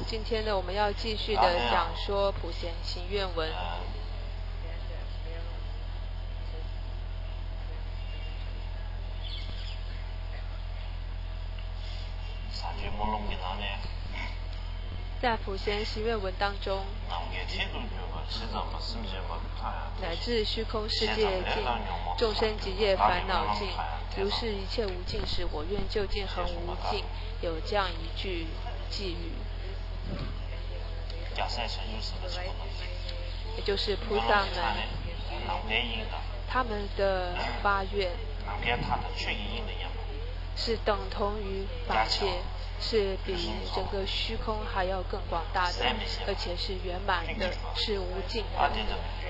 今天呢，我们要继续的讲说普贤行愿文。在普贤行愿文当中，乃至虚空世界尽，众生极业烦恼尽，如是一切无尽时，我愿究竟恒无尽。有这样一句寄语，也就是菩萨们他们的发愿是等同于法界，是比整个虚空还要更广大的，而且是圆满的，是无尽的，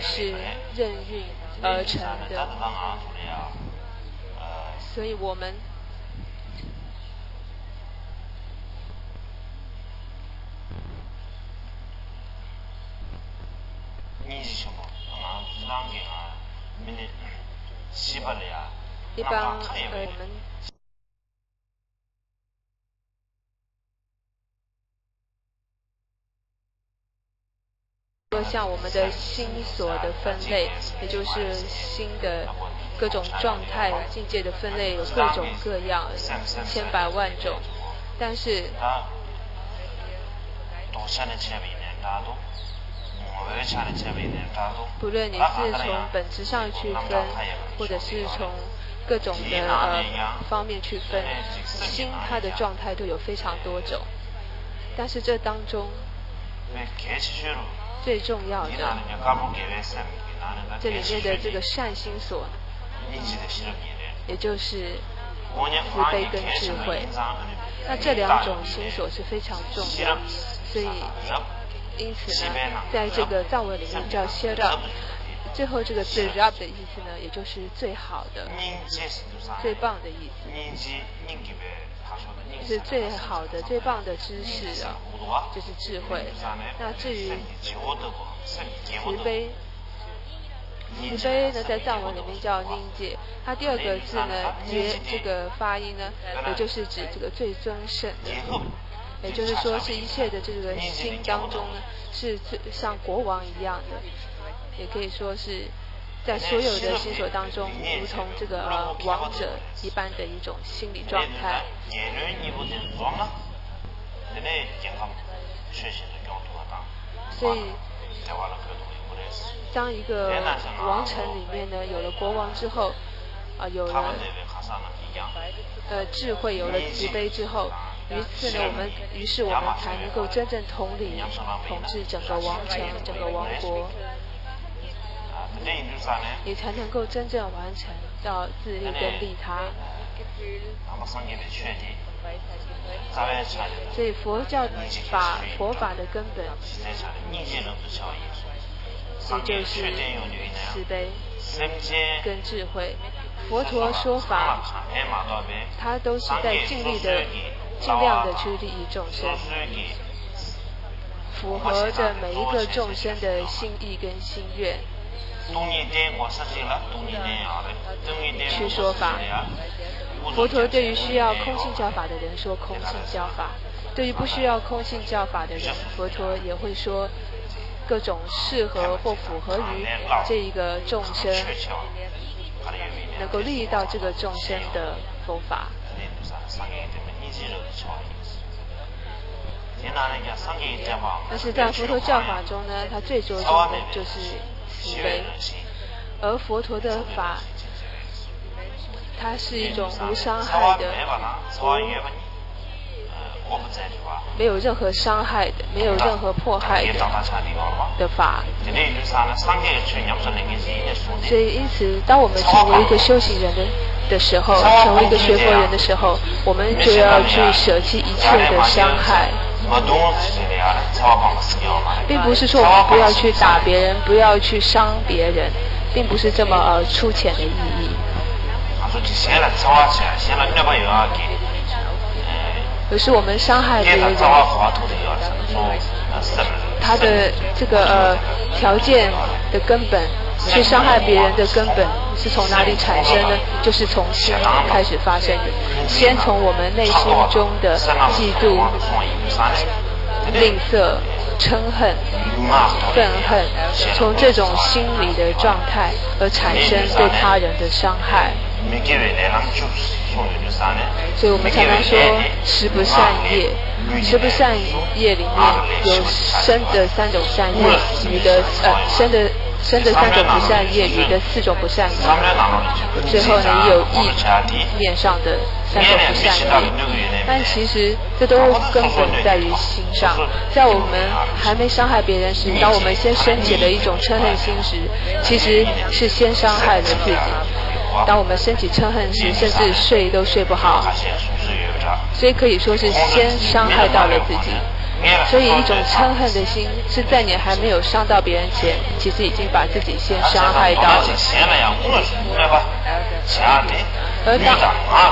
是任运而成的。所以我们一般我们说像我们的心所的分类，也就是心的各种状态境界的分类有各种各样，千百万种，但是不论你是从本质上去分，或者是从各种的方面去分，心它的状态都有非常多种。但是这当中最重要的，这里面的这个善心所，也就是慈悲跟智慧，那这两种心所是非常重要，所以因此呢，在这个藏文里面叫 Shara， 最后这个字 Rab 的意思呢，也就是最好的、最棒的意思，是最好的、最棒的知识啊，就是智慧。那至于慈悲，慈悲呢，在藏文里面叫宁界，它第二个字呢，这个发音呢，也就是指这个最尊胜的。也就是说，是一切的这个心当中呢，是像国王一样的，也可以说是在所有的心所当中，如同这个王者一般的一种心理状态。所以，当一个王城里面呢，有了国王之后，有了智慧，有了慈悲之后。于是我们才能够真正统治整个王城、整个王国，也才能够真正完成到自利跟利他。所以佛法的根本，也就是慈悲跟智慧。佛陀说法，他都是在尽量的去利益众生，符合着每一个众生的心意跟心愿去说法。佛陀对于需要空性教法的人说空性教法，对于不需要空性教法的人，佛陀也会说各种适合或符合于这一个众生，能够利益到这个众生的佛法。但是在佛陀教法中呢，它最着重的就是慈悲，而佛陀的法，它是一种无伤害的，没有任何伤害的，没有任何迫害的法。所以因此，当我们成为一个修行人的时候，成为一个学佛人的时候，我们就要去舍弃一切的伤害，并不是说我们不要去打别人，不要去伤别人，并不是这么粗浅的意义。可是我们伤害别人，他的这个条件的根本去伤害别人的根本是从哪里产生呢？就是从心开始发生的。先从我们内心中的嫉妒、吝啬、嗔恨、愤恨，从这种心理的状态而产生对他人的伤害。所以我们常常说十不善业，十不善业里面有生的3种善业，余的生的3种不善业，余的4种不善业。最后呢，也有意面上的3种不善业。但其实这都根本在于心上，在我们还没伤害别人时，当我们先升起了一种嗔恨心时，其实是先伤害了自己。当我们升起嗔恨时，甚至睡都睡不好，所以可以说是先伤害到了自己。所以一种嗔恨的心是在你还没有伤到别人前，其实已经把自己先伤害到了。而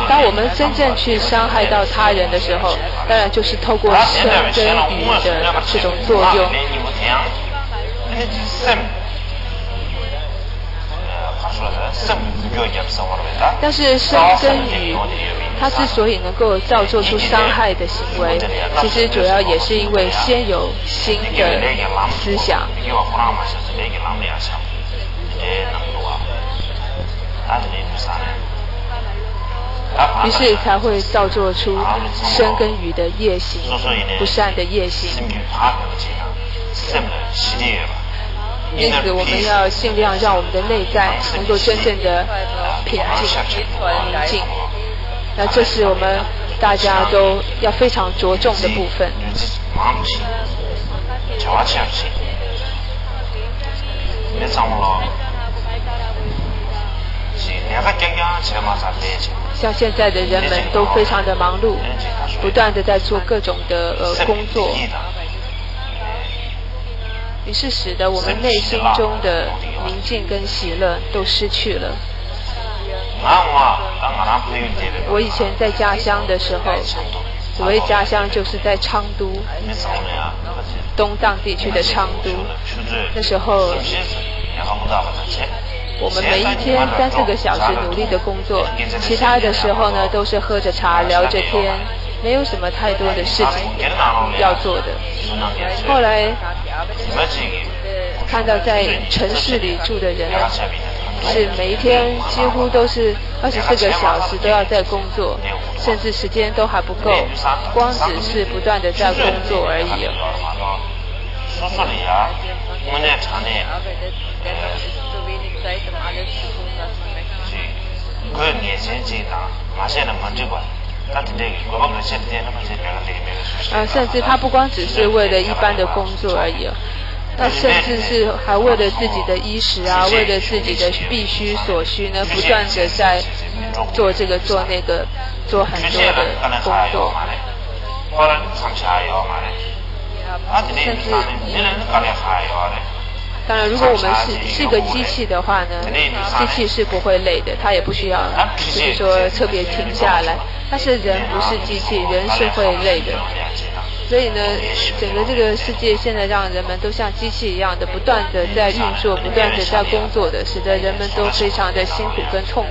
当我们真正去伤害到他人的时候，当然就是透过身跟语的这种作用。但是身跟语，它之所以能够造作出伤害的行为，其实主要也是因为先有心的思想，于是才会造作出身跟语的业行，不善的业行。因此，我们要尽量让我们的内在能够真正的平静、宁静。那这是我们大家都要非常着重的部分。像现在的人们都非常的忙碌，不断的在做各种的工作。于是使得我们内心中的宁静跟喜乐都失去了。我以前在家乡的时候，所谓家乡就是在昌都，东藏地区的昌都。那时候我们每一天3、4个小时努力的工作，其他的时候呢都是喝着茶聊着天，没有什么太多的事情要做的。后来看到在城市里住的人，是每一天几乎都是24个小时都要在工作，甚至时间都还不够，光只是不断的在工作而已。甚至他不光只是为了一般的工作而已，那甚至是还为了自己的衣食啊，为了自己的必须所需呢，不断的在做这个做那个，做很多的工作。甚至当然，如果我们是个机器的话呢，机器是不会累的，它也不需要就是说特别停下来。但是人不是机器，人是会累的。所以呢，整个这个世界现在让人们都像机器一样的不断的在运作，不断的在工作的，使得人们都非常的辛苦跟痛苦。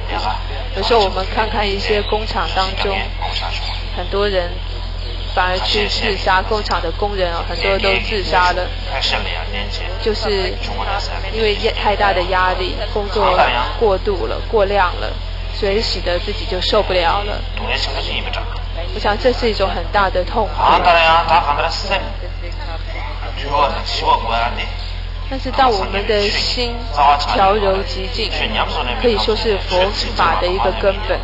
有时候我们看看一些工厂当中，很多人反而去自杀，工厂的工人很多都自杀了，就是因为太大的压力，工作过度了、过量了，所以使得自己就受不了了。我想这是一种很大的痛苦。但是当我们的心调柔极静，可以说是佛法的一个根本。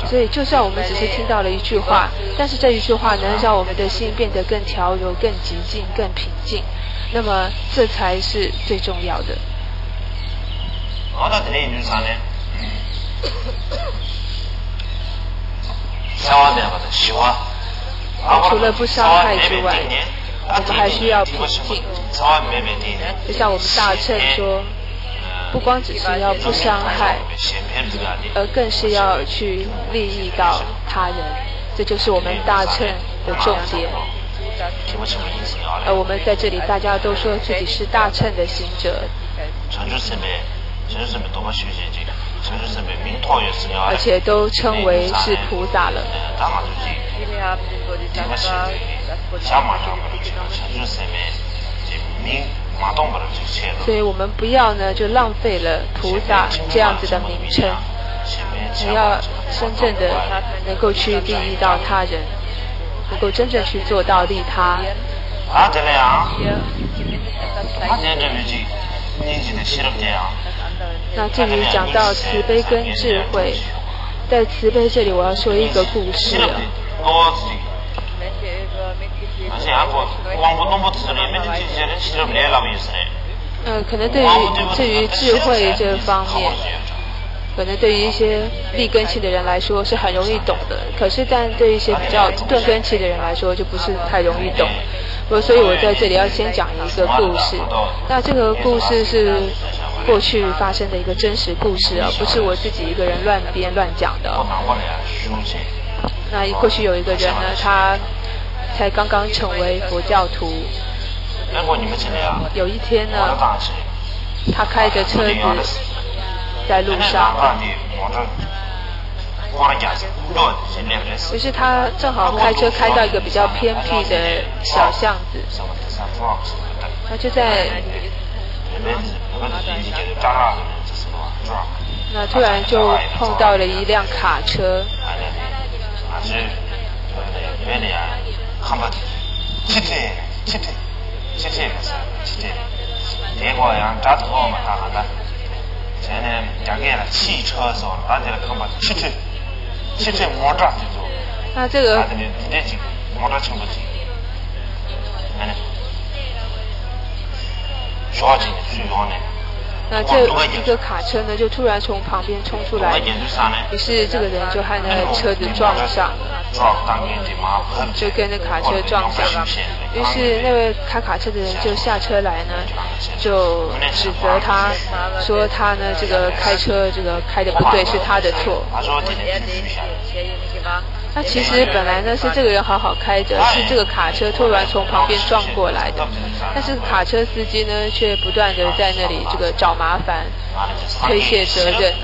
所以就算我们只是听到了一句话，但是这一句话能让我们的心变得更调柔、更极静、更平静，那么这才是最重要的。除了不伤害之外，我们还需要平静。就像我们大乘说，不光只是要不伤害，而更是要去利益到他人，这就是我们大乘的重点。我们在这里大家都说自己是大乘的行者。而且都称为是菩萨了。所以我们不要呢就浪费了菩萨这样子的名称，你要真正的能够去利益到他人，能够真正去做到利他。那至于讲到慈悲跟智慧，在慈悲这里我要说一个故事了。可能至于智慧这方面，可能对于一些立根器的人来说是很容易懂的，可是但对于一些比较钝根器的人来说就不是太容易懂。所以我在这里要先讲一个故事。那这个故事是过去发生的一个真实故事啊，不是我自己一个人乱编乱讲的。那过去有一个人呢，他才刚刚成为佛教徒。有一天呢，他开着车子在路上，于是他正好开车开到一个比较偏僻的小巷子，他就在那突然就碰到了一辆卡车。那这个那这一个卡车呢，就突然从旁边冲出来，于是这个人就和那个车子撞上了，就跟那卡车撞上了。于是那位开卡车的人就下车来呢，就指责他，说他呢这个开车这个开的不对，是他的错。那其实本来呢是这个人好好开着，是这个卡车突然从旁边撞过来的，但是卡车司机呢却不断的在那里这个找麻烦，推卸责任。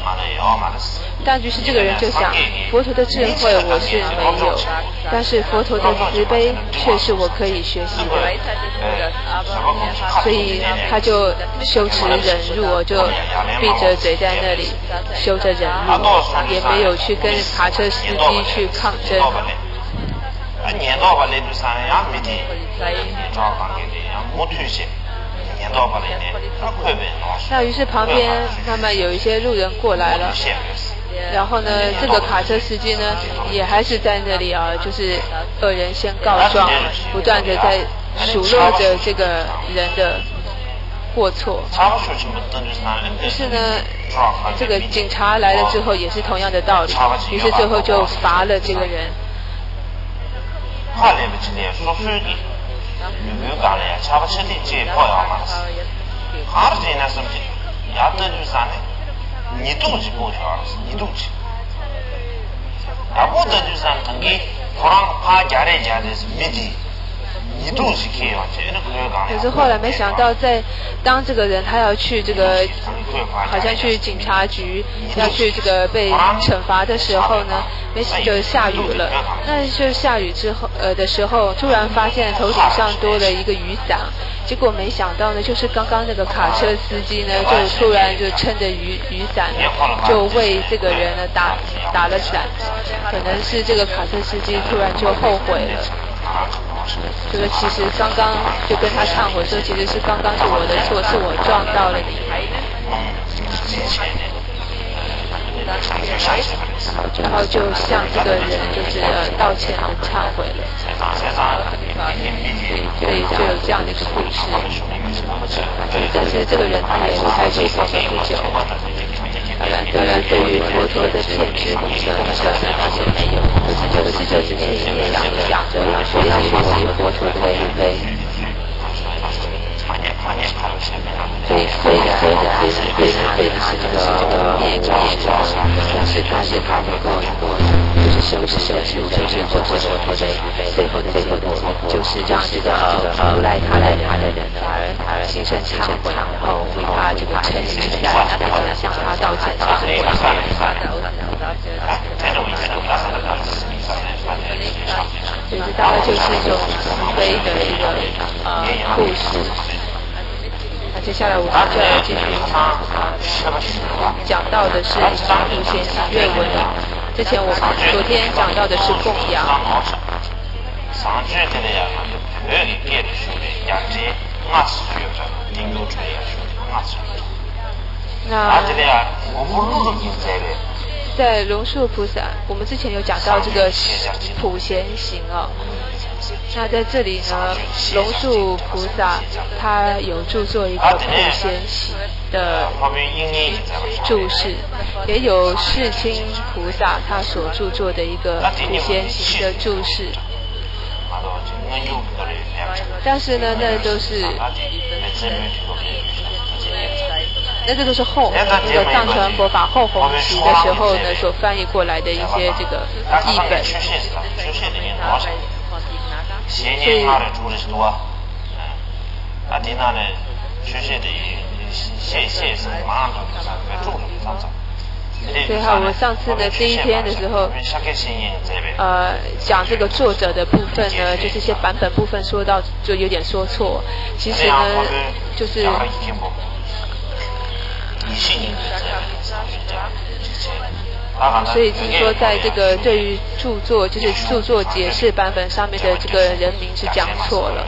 但于是这个人就想，佛陀的智慧我是没有，但是佛陀的慈悲却是我可以学习的，所以他就修持忍辱，就闭着嘴在那里修着忍辱，也没有去跟卡车司机去抗争。那于是旁边慢慢有一些路人过来了，然后呢这个卡车司机呢也还是在那里啊，就是恶人先告状，不断的在数落着这个人的过错。于是呢这个警察来了之后也是同样的道理，于是最后就罚了这个人。可是后来没想到，当这个人他要去这个好像去警察局要去这个被惩罚的时候呢，就下雨了。那就下雨之后的时候，突然发现头顶上多了一个雨伞，结果没想到呢，就是刚刚那个卡车司机呢，就突然就撑着雨伞，就为这个人呢打了伞。可能是这个卡车司机突然就后悔了。这个其实刚刚就跟他忏悔说，其实是刚刚是我的错，是我撞到了你。然后就向这个人就是道歉和忏悔了。所以就有这样的一个故事。但是这个人他也才去佛门不久。当然对于佛陀的限制部分他是没有，可是这之前也讲着学习佛陀的慈悲。所以虽然还是对他的业障，但是他能够就是修持佛陀的慈悲，最后的结果就就是让这个服来他的人反而心生忏悔，然后为他这个诚心感恩，向他道歉，所以这大概就是一种慈悲的一个故事。那接下来我们就要继续讲到的是普贤行愿文。之前我们昨天讲到的是供养。那在龙树菩萨，我们之前有讲到这个普贤行哦。那在这里呢，龙树菩萨他有著作一个普贤行的注释，也有世亲菩萨他所著作的一个普贤行的注释。但是呢，那都是后那个藏传佛法后弘期的时候呢，所翻译过来的一些这个译本。所以，所以哈，我上次呢第一天的时候，讲这个作者的部分呢，就是一些版本部分说到就有点说错，其实呢就是。所以就是说，在这个对于著作，就是著作解释版本上面的这个人名是讲错了。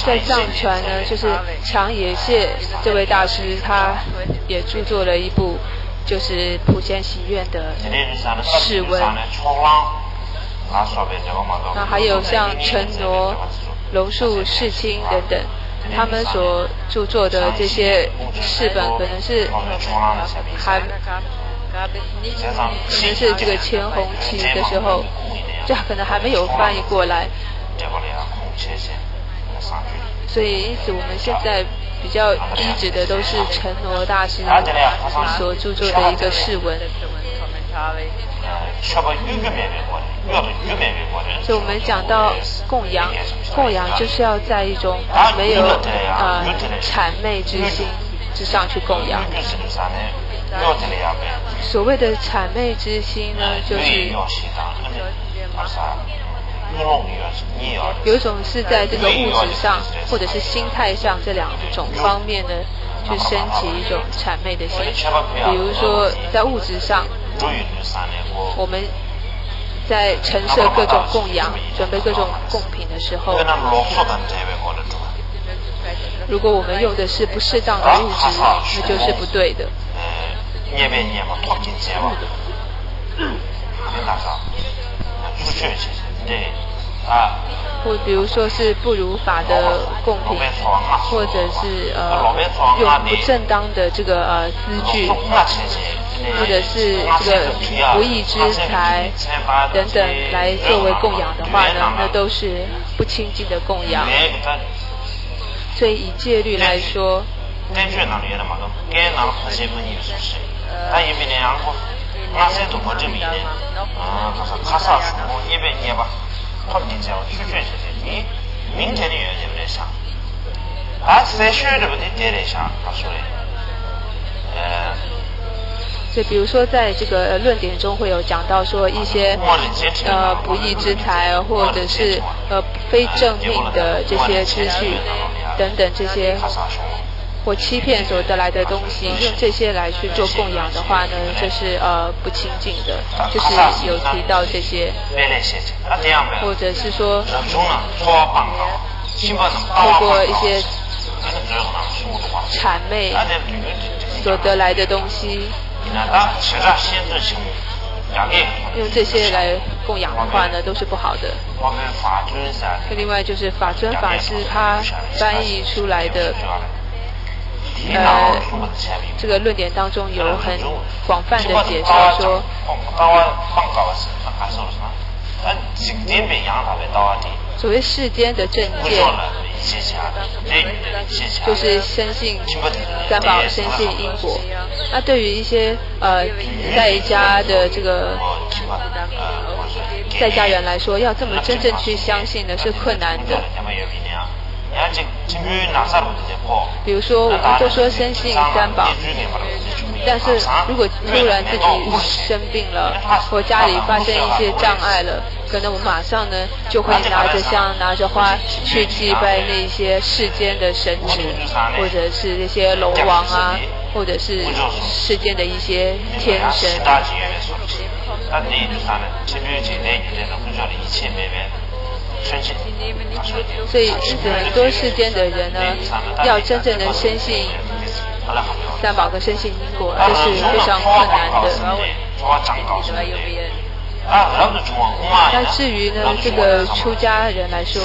在藏传呢，就是长野谢这位大师，他也著作了一部就是普贤行愿的释文。那还有像陈罗、龙树世亲等等，他们所著作的这些释本，可能是这个前弘期的时候，这可能还没有翻译过来。所以因此我们现在比较依止的都是陈罗大师所著作的一个释文。所以我们讲到供养，供养就是要在一种没有谄媚之心之上去供养。所谓的谄媚之心呢，就是有一种是在这个物质上或者是心态上这两种方面呢，去升起一种谄媚的心。比如说在物质上，我们在陈设各种供养、准备各种贡品的时候，如果我们用的是不适当的物质，那就是不对的。或比如说是不如法的贡品，或者是用不正当的这个资具，或者是这个不义之财等等来作为供养的话呢，那都是不清净的供养。所以以戒律来说，所以比如说在这个论点中会有讲到说一些不义之财或者是非正命的这些资具等等这些或欺骗所得来的东西，用这些来去做供养的话呢，这是不清净的，就是有提到这些，或者是说透过一些谄媚所得来的东西，用这些来供养的话呢，都是不好的。另外就是法尊法师他翻译出来的这个论点当中有很广泛的解释说，所谓世间的正见，就是深信三宝，深信因果。那对于一些在家的这个在家人来说，要这么真正去相信呢，是困难的。比如说，我们都说深信三宝，但是如果突然自己生病了，或家里发生一些障碍了，可能我们马上呢就会拿着香、拿着花去祭拜那些世间的神祇，或者是那些龙王啊，或者是世间的一些天神。所以，因此很多世间的人呢，要真正的深信三宝跟深信因果，这是非常困难的。那至于呢，这个出家人来说，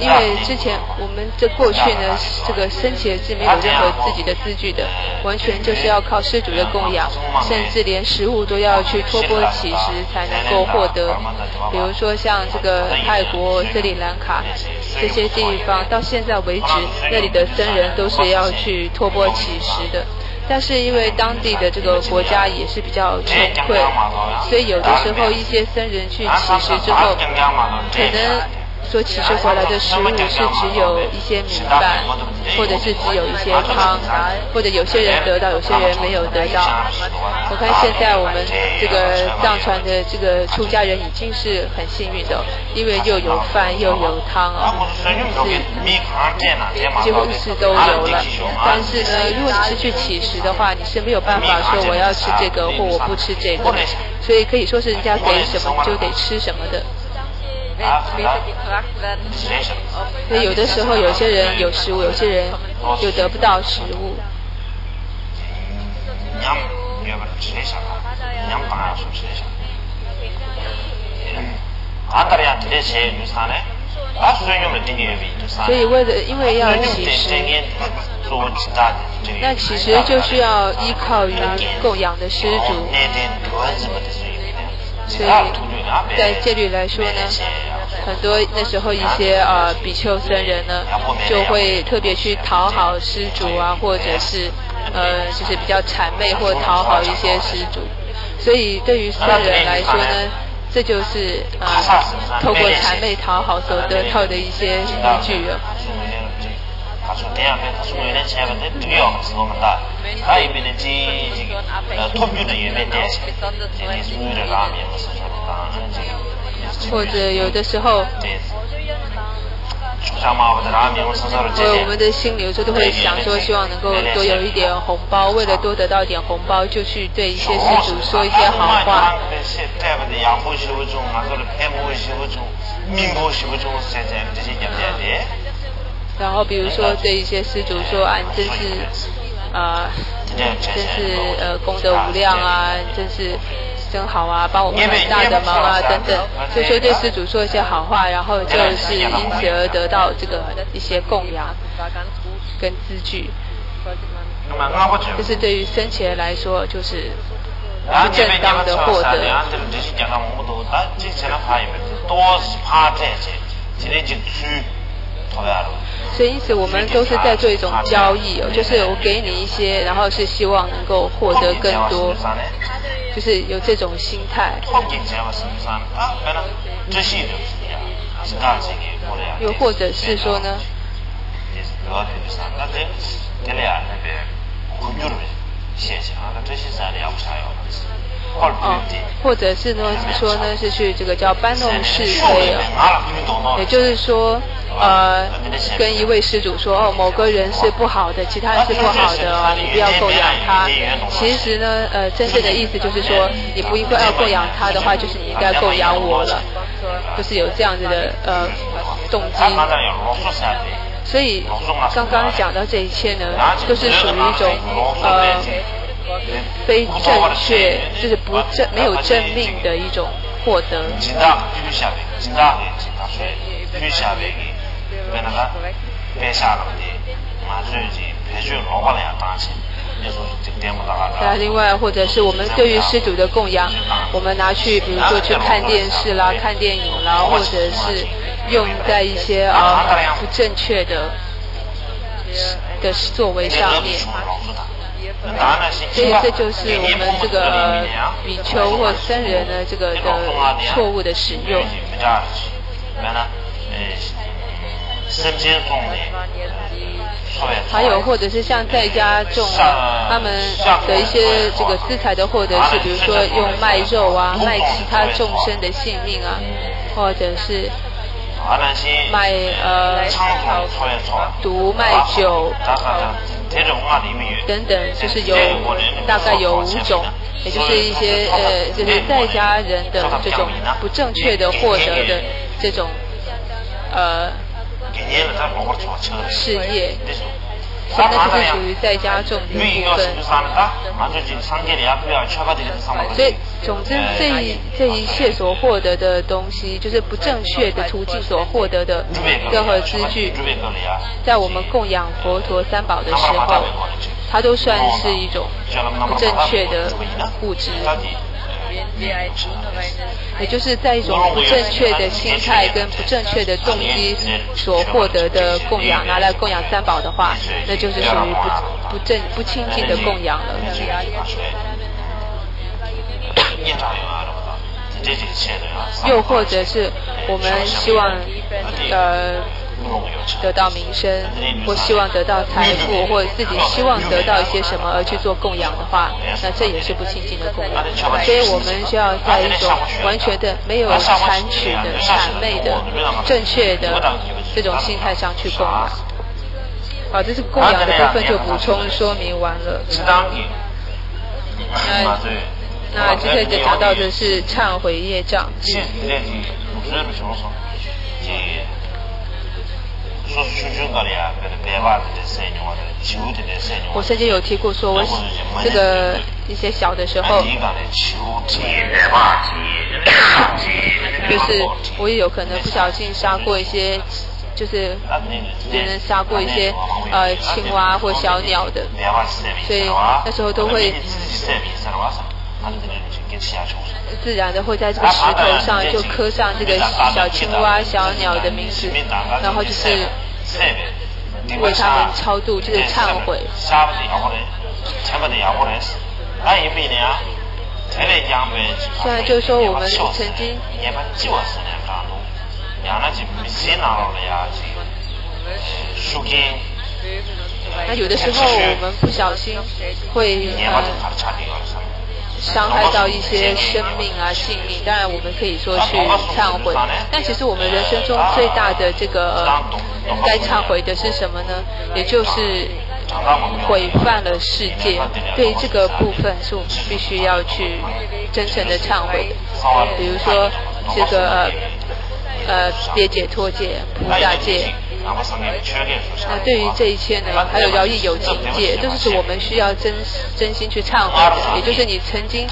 因为之前我们这过去呢，这个生前是没有任何自己的资具的，完全就是要靠施主的供养，甚至连食物都要去托钵乞食才能够获得。比如说像这个泰国、斯里兰卡这些地方，到现在为止，那里的僧人都是要去托钵乞食的。但是因为当地的这个国家也是比较穷困，所以有的时候一些僧人去乞食之后，可能所乞食回来的食物是只有一些米饭，或者是只有一些汤，或者有些人得到，有些人没有得到。我看现在我们这个藏传的这个出家人已经是很幸运的，因为又有饭又有汤啊，几乎是都有了。但是呢，如果你是去乞食的话，你是没有办法说我要吃这个或我不吃这个，所以可以说是人家给什么你就得吃什么的。所以有的时候有些人有食物，有些人又得不到食物。所以因为要乞食，那乞食就需要依靠于供养的施主。所以在戒律来说呢，很多那时候一些比丘僧人呢，就会特别去讨好施主啊，或者是就是比较谄媚或讨好一些施主。所以对于僧人来说呢，这就是透过谄媚討好所得到的一些依据了。或者有的时候，我们的心里有时候都会想说，希望能够多有一点红包，为了多得到一点红包，就去对一些施主说一些好话。然后比如说对一些施主说啊，你真是功德无量啊，真好啊，帮我们很大的忙啊等等，就说对施主说一些好话，然后就是因此而得到这个一些供养跟资具。就是对于生前来说，就是不正当的获得。所以因此我们都是在做一种交易哦，就是我给你一些，然后是希望能够获得更多，就是有这种心态。又或者是说呢，或者是呢说呢是去这个叫搬弄是非啊，也就是说跟一位施主说某个人是不好的，其他人是不好的啊，你不要供养他。其实呢真正的意思就是说，你不应该要供养他的话，就是你应该供养我了，就是有这样子的动机。所以刚刚讲到这一切呢，都是属于一种非正确，就是没有正命的一种获得。另外或者是我们对于施主的供养，我们拿去比如说去看电视啦、看电影啦，或者是用在一些不正确的作为上面。所以这就是我们这个比丘或僧人呢这个的错误的使用。还有或者是像在家众他们的一些这个资财的获得是，比如说用卖肉啊，卖其他众生的性命啊，或者是卖毒、卖酒等等，就是大概有5种，也就是一些就是在家人的这种不正确的获得的这种事业。那就是属于在家众的部分。所以，总之这一切所获得的东西，就是不正确的途径所获得的任何资具，在我们供养佛陀三宝的时候，它都算是一种不正确的物质。也就是在一种不正确的心态跟不正确的动机所获得的供养，拿来供养三宝的话，那就是属于不清净的供养了。又或者是我们希望得到名声，或希望得到财富，或者自己希望得到一些什么而去做供养的话，那这也是不清净的供养。所以我们需要在一种完全的没有谄取的、谄媚的、正确的这种心态上去供养。好，这是供养的部分就补充说明完了。那接下来讲到的是忏悔业障。我曾经有提过说，我这个一些小的时候，就是我也有可能不小心杀过一些，就是别人杀过一些青蛙或小鸟的，所以那时候都会自然的会在这个石头上就刻上这个小青蛙、小鸟的名字，然后就是为他们超度，就是忏悔。现在就是说我们曾经那有的时候我们不小心会伤害到一些生命啊、性命，当然我们可以说去忏悔，但其实我们人生中最大的这个该忏悔的是什么呢？也就是毁犯了世界，对这个部分是我们必须要去真诚的忏悔的。比如说这个别解脱戒、菩萨戒。那对于这一切呢，还有饶益有情戒，都是我们需要真心去忏悔的，也就是你曾经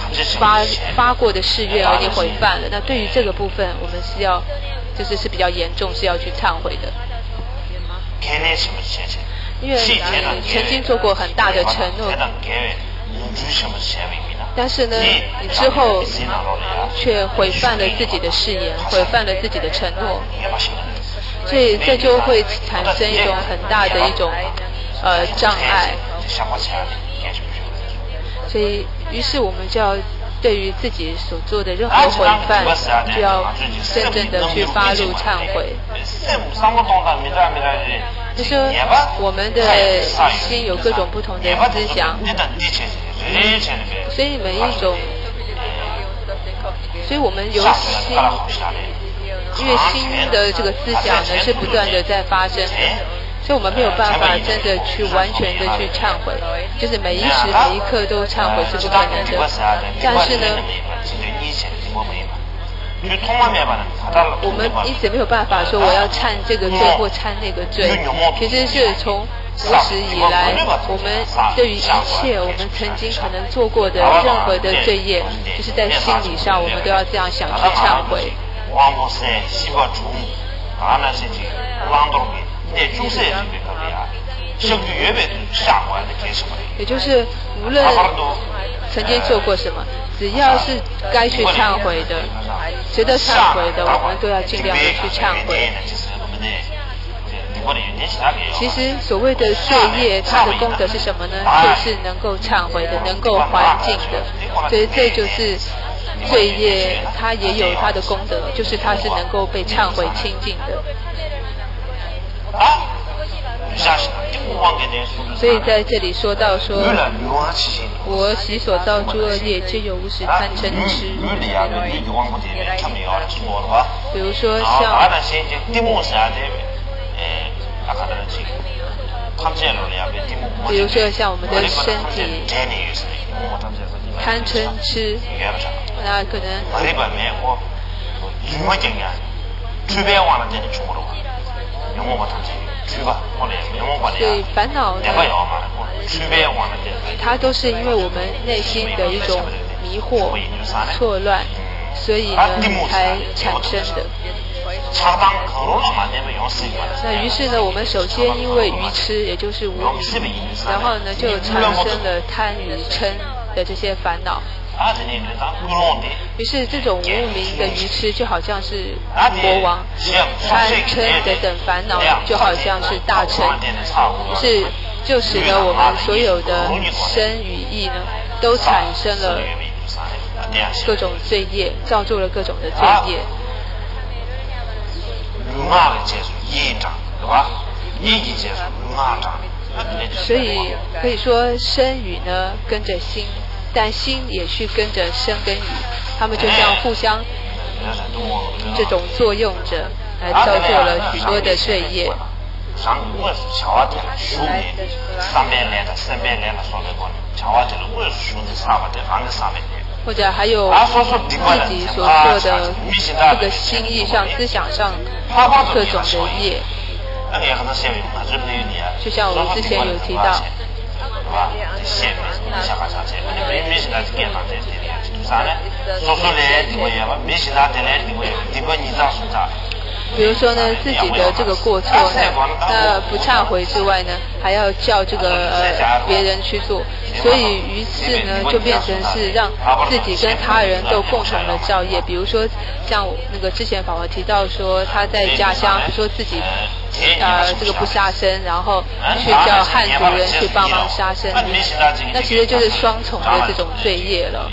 发过的誓愿而你毁犯了。那对于这个部分，我们是要是比较严重，是要去忏悔的。因为你曾经做过很大的承诺，但是呢，你之后却毁犯了自己的誓言，毁犯了自己的承诺。所以这就会产生一种很大的一种障碍，所以于是我们就要对于自己所做的任何毁犯，就要真正的去发露忏悔。就是我们的心有各种不同的思想，所以每一种，所以我们由心。因为心的这个思想呢是不断的在发生的，所以我们没有办法真的去完全的去忏悔，就是每一时每一刻都忏悔是不可能的。但是呢，我们因此没有办法说我要忏这个罪或忏那个罪，其实是从无始以来，我们对于一切我们曾经可能做过的任何的罪业，就是在心理上我们都要这样想去忏悔。也就是无论曾经做过什么，只要是该去忏悔的，值得忏悔的，我们都要尽量的去忏悔。其实所谓的罪业，它的功德是什么呢？就是能够忏悔的，能够还净的。所以这就是罪业，它也有它的功德，就是它是能够被忏悔清净的。所以在这里说到说，我习所造诸恶业，皆有无始贪嗔痴。比如说像比如说像我们的身体贪嗔痴，那可能所以烦恼呢，它都是因为我们内心的一种迷惑、错乱，所以呢才产生的。那于是呢，我们首先因为愚痴，也就是无明，然后呢就产生了贪与嗔的这些烦恼。于是这种无明的愚痴就好像是国王，贪嗔等等烦恼就好像是大臣，于是就使得我们所有的身与意呢都产生了各种罪业，造作了各种的罪业。所以可以说身语呢跟着心，但心也去跟着身跟语，他们就像互相这种作用着，来造作了许多的罪业。或者还有自己所做的这个心意上、思想上各种的业，就像我们之前有提到，比如说呢，自己的这个过错呢，那不忏悔之外呢，还要叫这个别人去做，所以于是呢，就变成是让自己跟他人都共同的造业。比如说像那个之前法王提到说，他在家乡说自己这个不杀生，然后去叫汉族人去帮忙杀生，那其实就是双重的这种罪业了。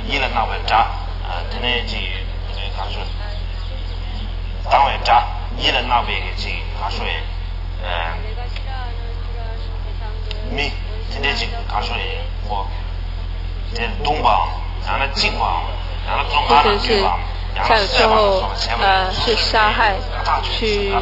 伊人那边的这他说米今天这他说我这东方然后近方然后中华的地方像有时候是杀害去，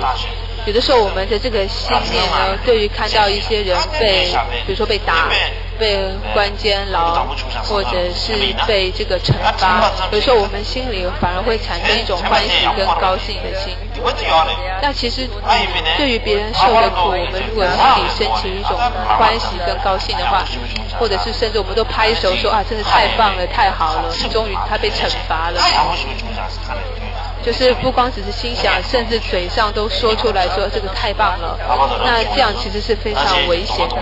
有的时候我们的这个信念呢，对于看到一些人被比如说被打、被关监牢，或者是被这个惩罚，有时候我们心里反而会产生一种欢喜跟高兴的心。那其实对于别人受的苦，我们如果心里升起一种欢喜跟高兴的话，或者是甚至我们都拍手说啊，真的太棒了，太好了，终于他被惩罚了。就是不光只是心想，甚至嘴上都说出来说这个太棒了，那这样其实是非常危险的，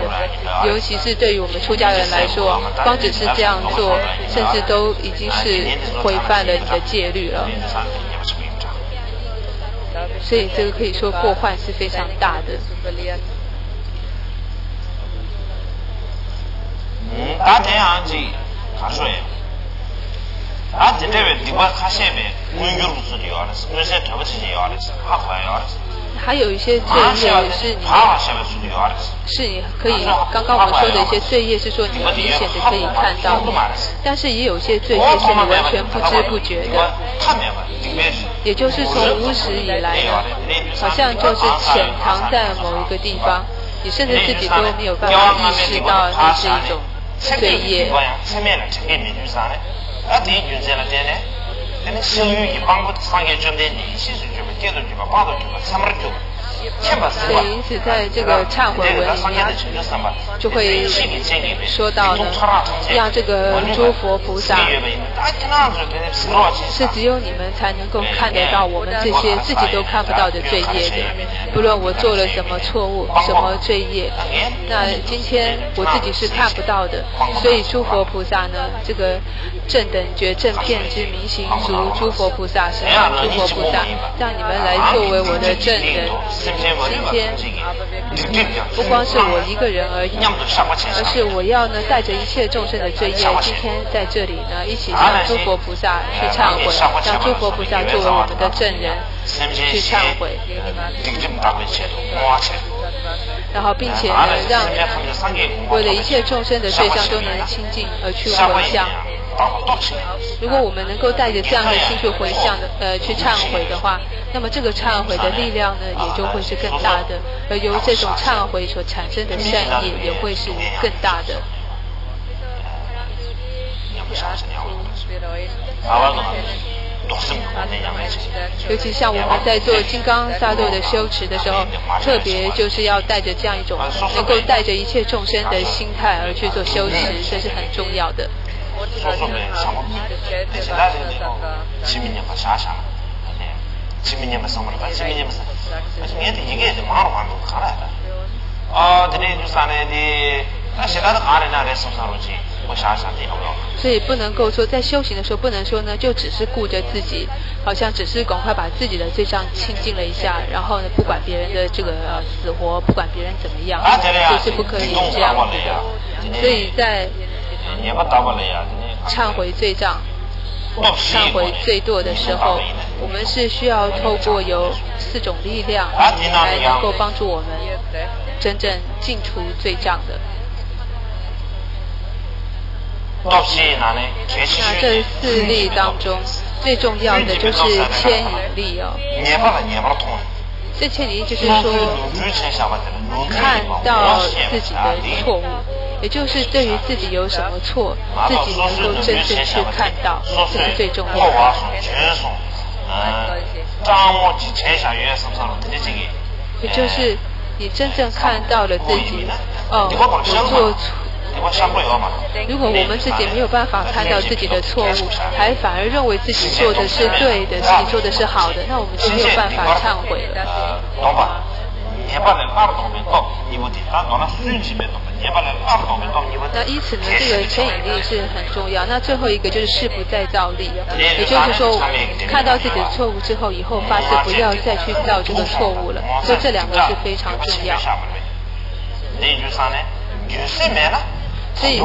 尤其是对于我们出家人来说，光只是这样做，甚至都已经是违反了你的戒律了。所以这个可以说过患是非常大的。还有一些罪业是你可以，刚刚我们说的一些罪业是说你明显的可以看到，但是也有些罪业是你完全不知不觉的，也就是从无始以来呢，好像就是潜藏在某一个地方，你甚至自己都没有办法意识到这是一种罪业。所以因此在这个忏悔文里面就会说到呢，让这个诸佛菩萨是只有你们才能够看得到我们这些自己都看不到的罪业的，不论我做了什么错误、什么罪业，那今天我自己是看不到的，所以诸佛菩萨呢，这个正等觉正遍知明行足诸佛菩萨是诸佛菩萨，让你们来作为我的证人。今天不光是我一个人而已，而是我要呢带着一切众生的罪业，今天在这里呢一起向诸佛菩萨去忏悔，让诸佛菩萨作为我们的证人去忏悔。然后并且呢，让为了一切众生的罪障都能清净而去回向。如果我们能够带着这样的心去回向的去忏悔的话，那么这个忏悔的力量呢，也就会是更大的，而由这种忏悔所产生的善业也会是更大的。尤其像我们在做金刚萨埵的修持的时候，特别就是要带着这样一种能够带着一切众生的心态而去做修持，这是很重要的。所以不能够说在修行的时候不能说呢就只是顾着自己，好像只是赶快把自己的罪障清净了一下，然后呢不管别人的这个死活，不管别人怎么样，这是不可以这样子的。所以在忏悔罪障、忏悔罪堕的时候，我们是需要透过有4种力量来能够帮助我们真正净除罪障的。那这4力当中，最重要的就是牵引力哦。这牵引力就是说，看到自己的错误，也就是对于自己有什么错，自己能够真正去看到，这是最重要的。也就是你真正看到了自己，我做错。如果我们自己没有办法看到自己的错误，还反而认为自己做的是对的，自己做的是好的，那我们就没有办法忏悔了。那因此呢，这个牵引力是很重要。那最后一个就是誓不再造力，也就是说，看到自己的错误之后，以后发誓不要再去造这个错误了。所以这2个是非常重要。所以，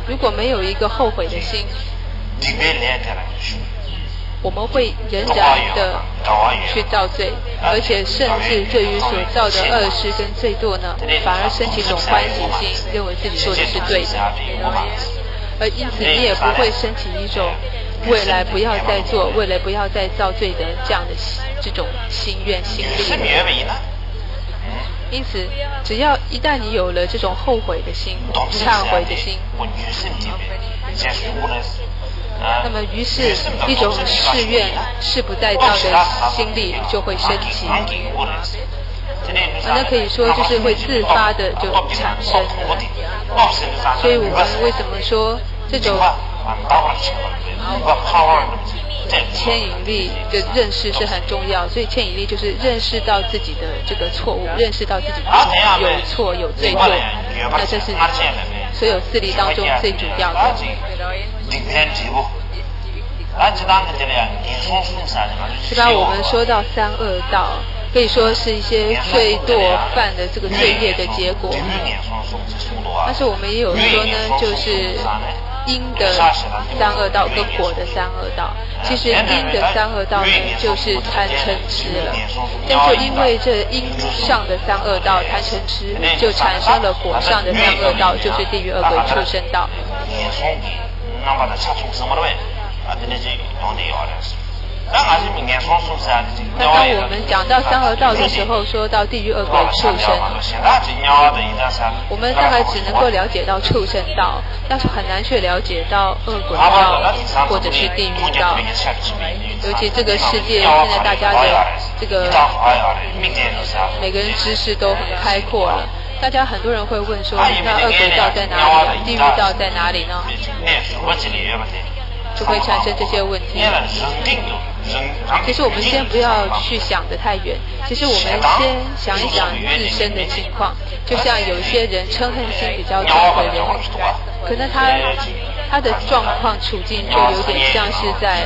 如果没有一个后悔的心，我们会仍然的去造罪，而且甚至对于所造的恶事跟罪堕呢，反而升起一种欢喜心，认为自己做的是对的，而因此你也不会升起一种未来不要再做、未来不要再造罪的这样的这种心愿心力。因此，只要一旦你有了这种后悔的心、忏悔的心，那么于是一种誓愿、誓不再造的心力就会升起，那可以说就是会自发的就产生了。所以我们为什么说这种牵引力的认识是很重要，所以牵引力就是认识到自己的这个错误，认识到自己有错有罪过，那这是所有4力当中最主要的。一般我们说到3恶道，可以说是一些罪堕犯的这个罪业的结果，但是我们也有说呢，就是因的3恶道跟果的3恶道。其实因的3恶道呢，就是贪嗔痴了，但就因为这因上的3恶道贪嗔痴，就产生了果上的3恶道，就是地狱、恶鬼、畜生道。那当我们讲到3恶道的时候，说到地狱、恶鬼、畜生，我们大概只能够了解到畜生道，但是很难去了解到恶鬼道或者是地狱道。尤其这个世界现在大家的这个每个人知识都很开阔了。大家很多人会问说，那恶鬼道在哪里？地狱道在哪里呢？就会产生这些问题。其实我们先不要去想得太远，其实我们先想一想自身的情况。就像有一些人嗔恨心比较重的人，可能他的状况处境就有点像是在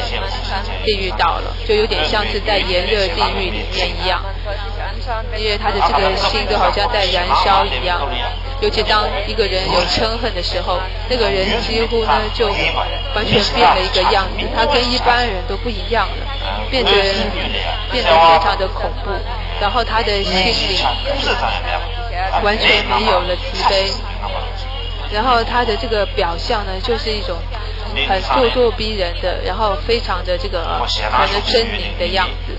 地狱道了，就有点像是在炎热地狱里面一样，因为他的这个心都好像在燃烧一样。尤其当一个人有嗔恨的时候，那个人几乎呢就完全变了一个样子，他跟一般人都不一样了，变得非常的恐怖，然后他的心里完全没有了慈悲，然后他的这个表象呢就是一种很咄咄逼人的，然后非常的这个很狰狞的样子。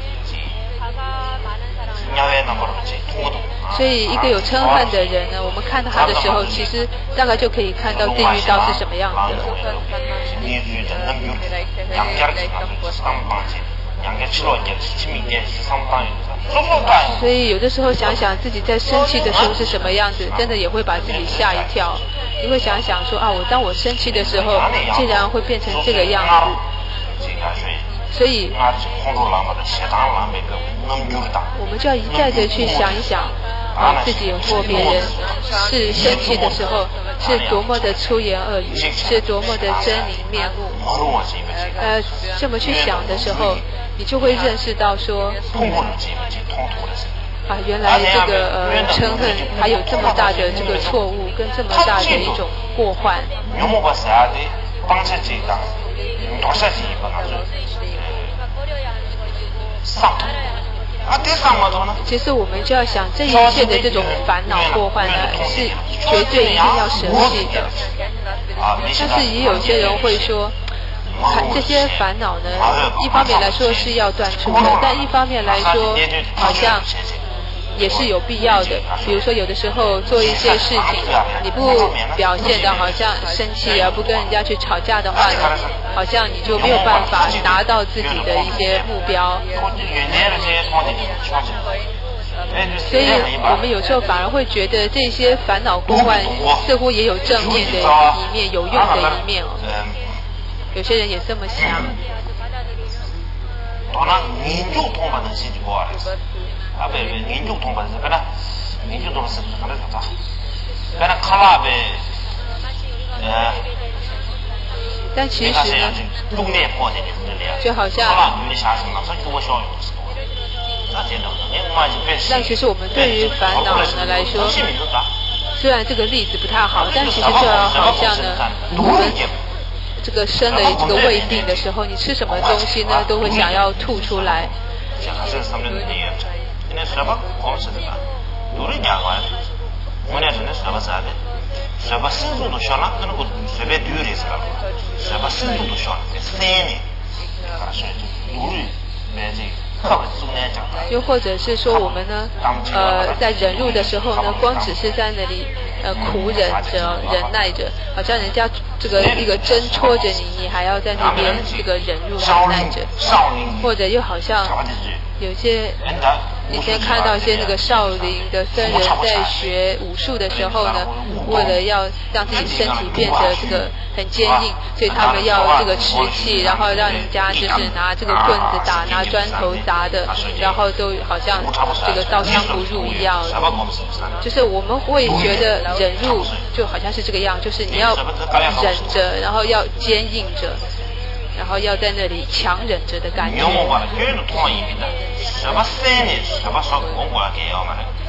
所以一个有嗔恨的人呢，我们看到他的时候，其实大概就可以看到地狱道是什么样子了。所以有的时候想想自己在生气的时候是什么样子，真的也会把自己吓一跳。你会想想说啊，当我生气的时候，竟然会变成这个样子。所以我们就要一再的去想一想自己或别人是生气的时候是多么的粗言恶语，是多么的狰狞面目。这么去想的时候，你就会认识到说原来这个嗔恨还有这么大的这个错误跟这么大的一种过患。其实我们就要想，这一切的这种烦恼过患呢，是绝对一定要舍弃的。但是也有些人会说，这些烦恼呢，一方面来说是要断除的，但一方面来说，好像也是有必要的。比如说有的时候做一些事情，你不表现的好像生气啊，不跟人家去吵架的话呢，好像你就没有办法达到自己的一些目标。所以我们有时候反而会觉得这些烦恼过患似乎也有正面的一面，有用的一面哦。有些人也这么想。但其实呢，就好像，但其实我们对于烦恼呢来说，虽然这个例子不太好，但其实就好像呢，我们这个生了这个胃病的时候，你吃什么东西呢都会想要吐出来。又或者是说我们呢，在忍辱的时候呢，光只是在那里苦忍着、忍耐着，好像人家这个一个针戳着你，你还要在那边这个忍辱忍耐着，或者又好像有些以前看到一些那个少林的僧人在学武术的时候呢，为了要让自己身体变得这个很坚硬，所以他们要这个持气，然后让人家就是拿这个棍子打，拿砖头砸的，然后都好像这个刀枪不入一样。就是我们会觉得忍辱就好像是这个样，就是你要忍着，然后要坚硬着，然后要在那里强忍着的感觉。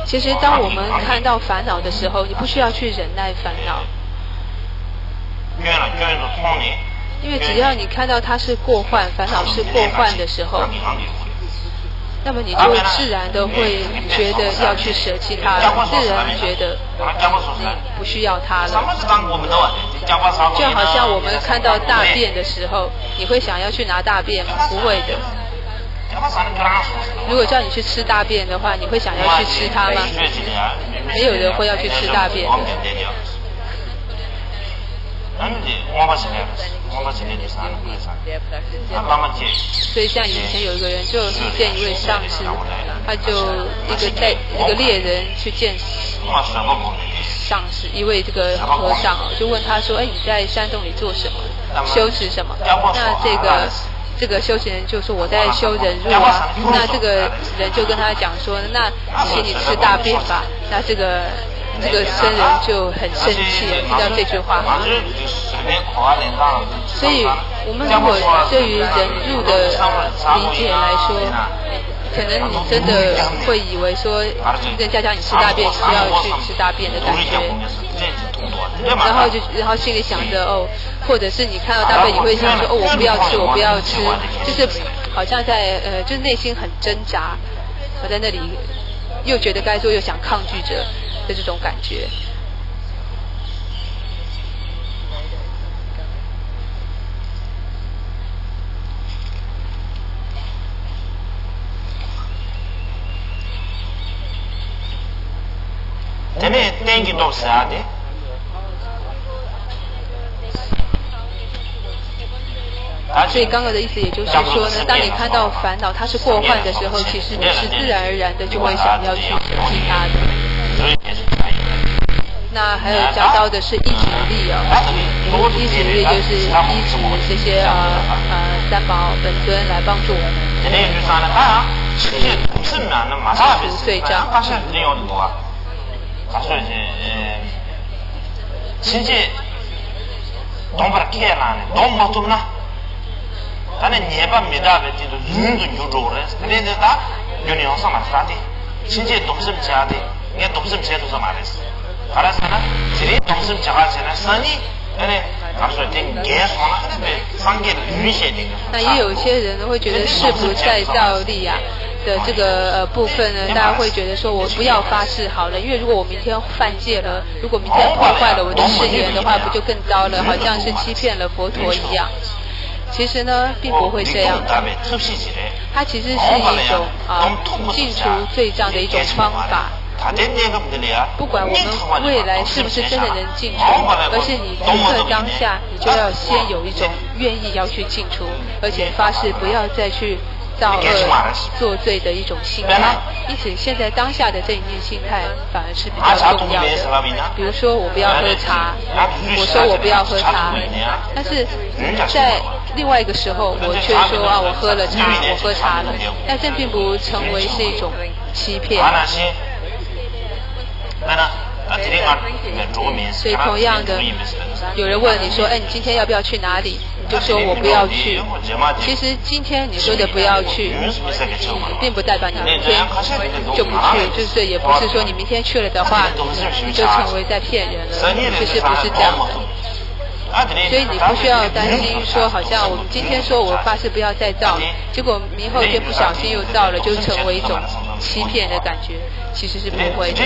其实当我们看到烦恼的时候，你不需要去忍耐烦恼，因为只要你看到它是过患，烦恼是过患的时候，那么你就自然的会觉得要去舍弃它，自然觉得你不需要它了。就好像我们看到大便的时候，你会想要去拿大便吗？不会的。如果叫你去吃大便的话，你会想要去吃它吗？没有人会要去吃大便的。所以像以前有一个人就是见一位上师，他就一个猎人去见上师，一位这个和尚就问他说：“哎，你在山洞里做什么？修持什么？”那这个修行人就说：“我在修忍辱啊。”那这个人就跟他讲说：“那请你吃大便吧。”那这个僧人就很生气了，听到这句话。所以我们如果对于忍辱的理解来说，可能你真的会以为说，人家叫你吃大便，你就要去吃大便的感觉，然后心里想着哦，或者是你看到大便，你会想说哦，我不要吃，我不要吃，就是好像在就是内心很挣扎，我在那里又觉得该做又想抗拒着的这种感觉。所以刚刚的意思也就是说呢，当你看到烦恼它是过患的时候，其实你是自然而然的就会想要去舍弃它的。那还有教到的是意志力哦，意志力就是依止这些三宝本尊来帮助我们除罪障。나는 예반 미다베티도 눈도 유로래. 근데 다 윤이 형사 맞다디. 진짜 동심 자디. 이게 동심 제도서 말했어. 알았잖아. 지리 동심 자가잖아. 선이 근데 가서 된 개소나 근데 상계 유리셔야 돼. 那也有一些人呢会觉得誓不再造力啊的这个部分呢，大家会觉得说我不要发誓好了，因为如果我明天犯戒了，如果明天破坏了我的誓言的话，不就更糟了？好像是欺骗了佛陀一样。其实呢，并不会这样。它其实是一种净除罪障的一种方法。不管我们未来是不是真的能净除，而是你此刻当下，你就要先有一种愿意要去净除，而且发誓不要再去造恶作罪的一种心态。因此，现在当下的这一念心态反而是比较重要的。比如说，我不要喝茶，我说我不要喝茶，但是在另外一个时候，我却说我喝了茶，我喝茶了，但这并不成为是一种欺骗。所以同样的，有人问你说，你今天要不要去哪里？你就说我不要去。其实今天你说的不要去，并不代表你明天就不去，就是也不是说你明天去了的话，你就成为在骗人了，其实不是这样的。所以你不需要担心说，好像我们今天说我发誓不要再造，结果明后天不小心又造了，就成为一种欺骗的感觉，其实是不会的。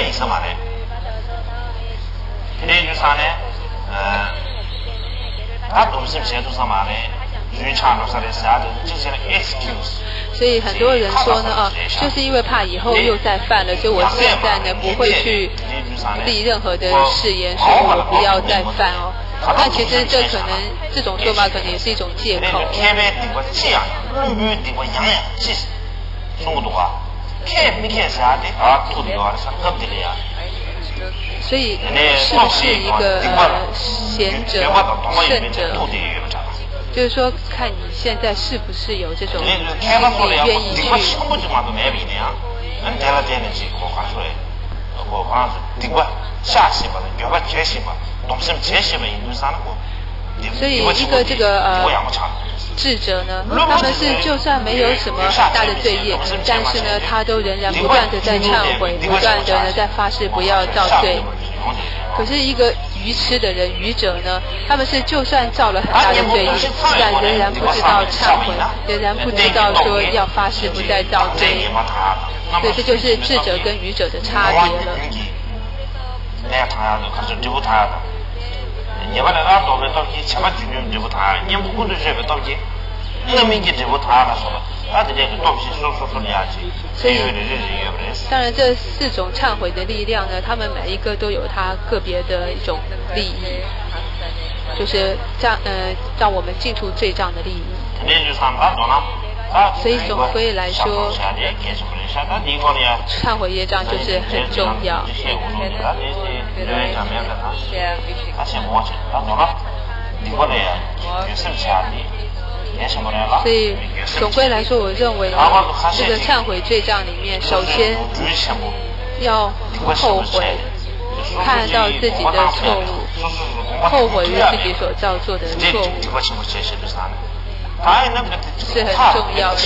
所以很多人说呢，就是因为怕以后又再犯了，所以我现在呢不会去立任何的誓言，说我不要再犯哦。那其实这可能这种说法可能也是一种借口。所以是不是一个贤者圣者，就是说看你现在是不是有这种心里愿意去。所以一个这个智者呢，他们是就算没有什么很大的罪业，但是呢，他都仍然不断的在忏悔，不断的呢在发誓不要造罪。可是一个愚痴的人、愚者呢，他们是就算造了很大的罪业，但仍然不知道忏悔，仍然不知道说要发誓不再造罪。所以这就是智者跟愚者的差别了。所以，当然这4种忏悔的力量呢，他们每一个都有他个别的一种利益，就是让我们进出罪障的利益。所以总归来说，忏悔业障就是很重要。所以总归来说，我认为这个忏悔罪障里面，首先要后悔，看到自己的错误，后悔于自己所造作的错误，是很重要的。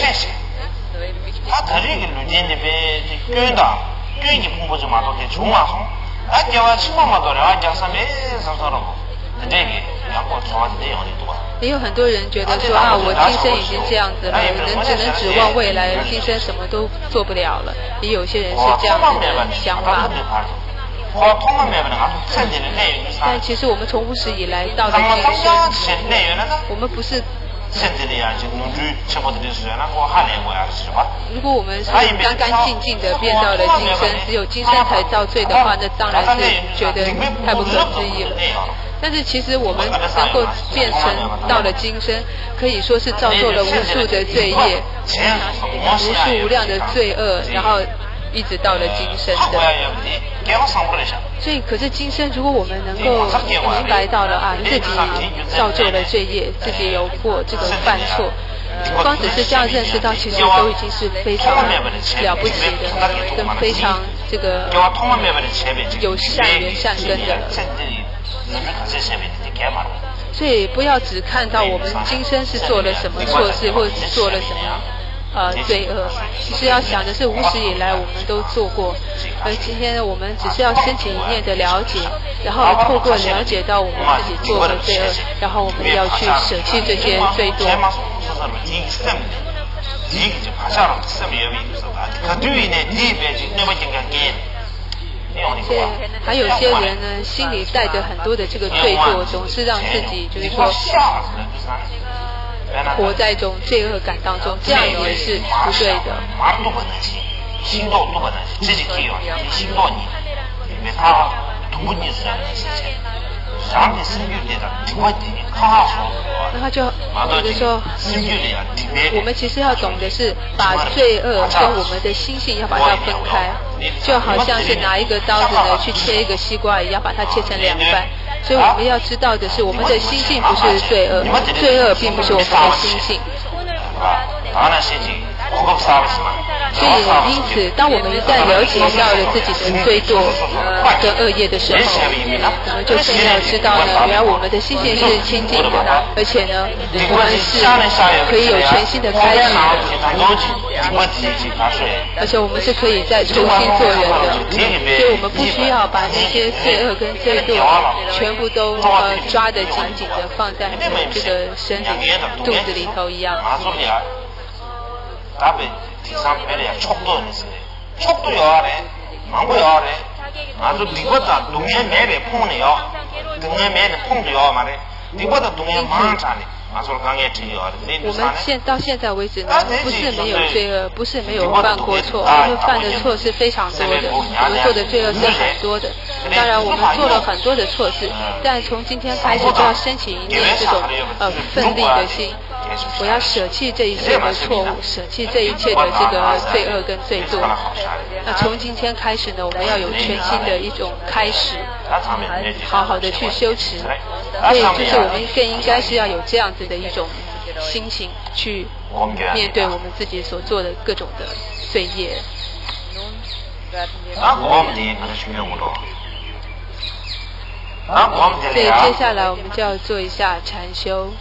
也有很多人觉得说啊，我今生已经这样子了，人只能指望未来，今生什么都做不了了。也有些人是这样子的想法。但其实我们从无始以来到了今生，我们不是。如果我们是干干净净的变到了今生，只有今生才造罪的话，那当然是觉得太不可思议了。但是其实我们能够变成到了今生，可以说是造作了无数的罪业，无数无量的罪恶，然后一直到了今生的。所以，可是今生如果我们能够明白到了啊，自己造就了罪业，自己有过这个犯错，光只是这样认识到，其实都已经是非常了不起的，跟非常这个有善缘善根的了。所以不要只看到我们今生是做了什么错事，或者是做了什么罪恶，其实要想的是无始以来我们都做过，而今天我们只是要升起一念的了解，然后透过了解到我们自己做的罪恶，然后我们要去舍弃这些罪多。还有些人呢，心里带着很多的这个罪过，总是让自己就是说活在一种罪恶感当中，这样也是不对的。然后就有的时候，我们其实要懂的是，把罪恶跟我们的心性要把它分开，就好像是拿一个刀子呢去切一个西瓜一样，把它切成2半。所以我们要知道的是，我们的心性不是罪恶，罪恶并不是我们的心性。所以，因此，当我们一旦了解到了自己的罪堕跟恶业的时候，我们就更要知道呢，原来我们的心性是清净的，而且呢，我们是可以有全新的开始的，而且我们是可以再重新做人的。所以我们不需要把那些罪恶跟罪堕全部都抓得紧紧的放在这个身体肚子里头一样。我们到现在为止呢，不是没有罪恶，不是没有犯过错，我们犯的错是非常多的，我们做的罪恶是很多的。当然，我们做了很多的错事，但从今天开始就要升起一念这种奋力的心。我要舍弃这一切的错误，舍弃这一切的这个罪恶跟罪堕。那从今天开始呢，我们要有全新的一种开始，好好的去修持。所以就是我们更应该是要有这样子的一种心情去面对我们自己所做的各种的罪业。所以接下来我们就要做一下禅修。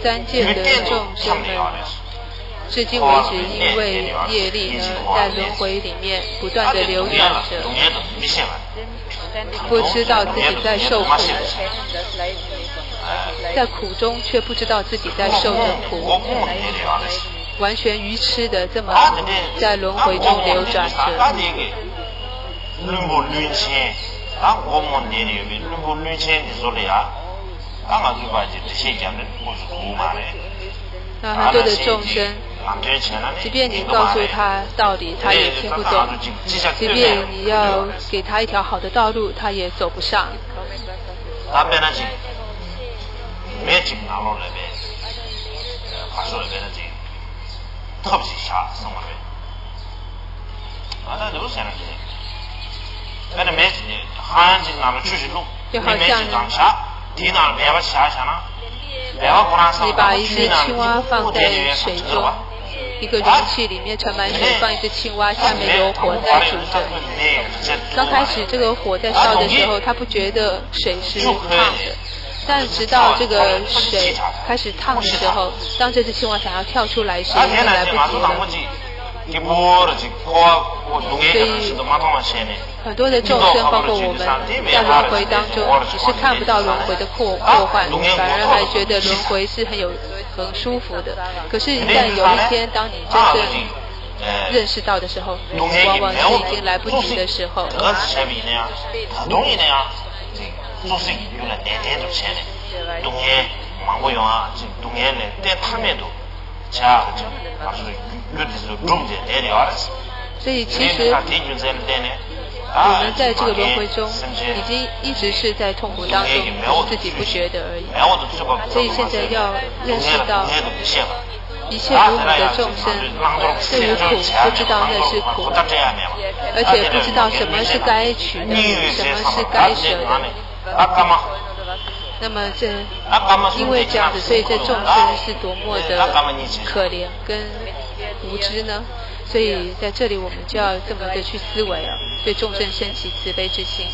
三界的众生们至今为止，因为业力呢，在轮回里面不断的流转着，不知道自己在受苦，在苦中却不知道自己在受着苦，完全愚痴的这么在轮回中流转着。那很多的众生，即便你告诉他道理，他也听不懂；即便你要给他一条好的道路，他也走不上。就好像你把一只青蛙放在水中，一个容器里面盛满水，放一只青蛙，下面有火在煮着。刚开始这个火在烧的时候，他不觉得水是烫的，但直到这个水开始烫的时候，当这只青蛙想要跳出来时，已经来不及了。所以很多的众生，包括我们，在轮回当中，只是看不到轮回的破坏，反而还觉得轮回是很舒服的。可是，一旦有一天，当你真正认识到的时候，往往是已经来不及的时候。所以其实我们在这个轮回中已经一直是在痛苦当中，自己不觉得而已。所以现在要认识到一切如母的众生对于苦不知道那是苦，而且不知道什么是该取的，什么是该舍的。那么因为这样子，所以这众生是多么的可怜跟无知呢？所以在这里我们就要这么的去思维对众生升起慈悲之心。